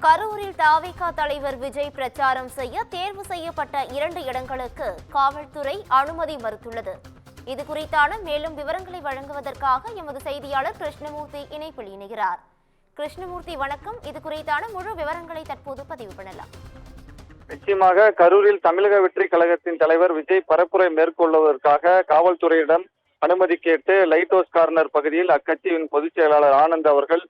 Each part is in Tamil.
கரூரில் தாவேகா தலைவர் விஜய் பிரச்சாரம் செய்ய தேர்வு செய்யப்பட்ட 2 இடங்களுக்கு காவல்துறை அனுமதி மறுத்துள்ளது. இது குறித்தான மேலும் விவரங்களை வழங்குவதற்காக எமது செய்தியாளர் கிருஷ்ணமூர்த்தி இணைப்பில் இணைகிறார். கிருஷ்ணமூர்த்தி வணக்கம். இது குறித்தான முழு விவரங்களை தற்போது பதிவு பண்ணலாம். நிச்சயமாக கரூரில் தமிழக வெற்றி கழகத்தின் தலைவர் விஜய் பரப்புரை மேற்கொள்வதற்காக காவல்துறையிடம் அனுமதி கேட்டு லைட் ஹவுஸ் கார்னர் பகுதியில் அக்கட்சியின் பொதுச் செயலாளர் ஆனந்த் அவர்கள்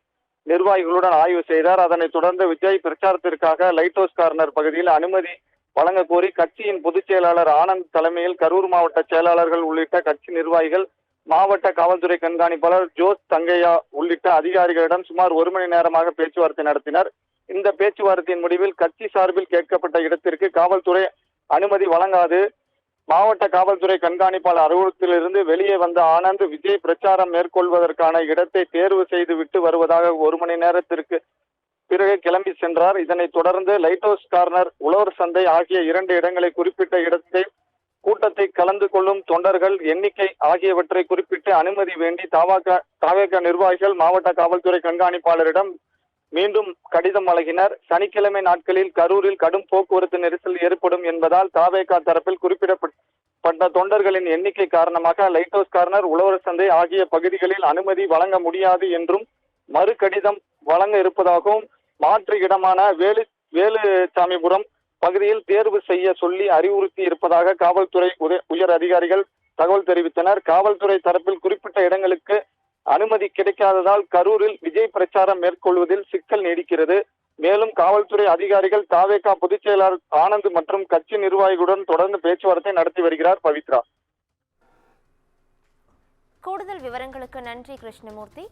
நிர்வாகிகளுடன் ஆய்வு செய்தார். அதனைத் தொடர்ந்து விஜய் பிரச்சாரத்திற்காக லைட் ஹவுஸ் கார்னர் பகுதியில் அனுமதி வழங்க கோரி கட்சியின் பொதுச் செயலாளர் ஆனந்த் தலைமையில் கரூர் மாவட்ட செயலாளர்கள் உள்ளிட்ட கட்சி நிர்வாகிகள், மாவட்ட காவல்துறை கண்காணிப்பாளர் ஜோஸ் தங்கையா உள்ளிட்ட அதிகாரிகளிடம் சுமார் 1 மணி நேரமாக பேச்சுவார்த்தை நடத்தினர். இந்த பேச்சுவார்த்தையின் முடிவில் கட்சி சார்பில் கேட்கப்பட்ட இடத்திற்கு காவல்துறை அனுமதி வழங்காது. மாவட்ட காவல்துறை கண்காணிப்பாளர் அலுவலகத்திலிருந்து வெளியே வந்த ஆனந்த் விஜய் பிரச்சாரம் மேற்கொள்வதற்கான இடத்தை தேர்வு செய்து விட்டு வருவதாக 1 மணி நேரத்திற்கு பிறகு கிளம்பி சென்றார். இதனைத் தொடர்ந்து லைட் ஹவுஸ் கார்னர், உழவர் சந்தை ஆகிய 2 இடங்களை குறிப்பிட்ட இடத்தை கூட்டத்தை கலந்து கொள்ளும் தொண்டர்கள் எண்ணிக்கை ஆகியவற்றை குறிப்பிட்டு அனுமதி வேண்டி தாவேகா நிர்வாகிகள் மாவட்ட காவல்துறை கண்காணிப்பாளரிடம் மீண்டும் கடிதம் வழங்கினர். சனிக்கிழமை நாட்களில் கரூரில் கடும் போக்குவரத்து நெரிசல் ஏற்படும் என்பதால் தாவேகா தரப்பில் குறிப்பிடப்பட்ட தொண்டர்களின் எண்ணிக்கை காரணமாக லைட் ஹவுஸ் கார்னர், உழவர் சந்தை ஆகிய பகுதிகளில் அனுமதி வழங்க முடியாது என்றும் மறு கடிதம் வழங்க இருப்பதாகவும் மாற்று இடமான வேலுசாமிபுரம் பகுதியில் தேர்வு செய்ய சொல்லி அறிவுறுத்தி இருப்பதாக காவல்துறை உயர் அதிகாரிகள் தகவல் தெரிவித்தனர். காவல்துறை தரப்பில் குறிப்பிட்ட இடங்களுக்கு அனுமதி கிடைக்காததால் கரூரில் விஜய் பிரச்சாரம் மேற்கொள்வதில் சிக்கல் நீடிக்கிறது. மேலும் காவல்துறை அதிகாரிகள் தாவேகா பொதுச் செயலாளர் ஆனந்த் மற்றும் கட்சி நிர்வாகிகளுடன் தொடர்ந்து பேச்சுவார்த்தை நடத்தி வருகிறார். பவித்ரா. கூடுதல் விவரங்களுக்கு நன்றி கிருஷ்ணமூர்த்தி.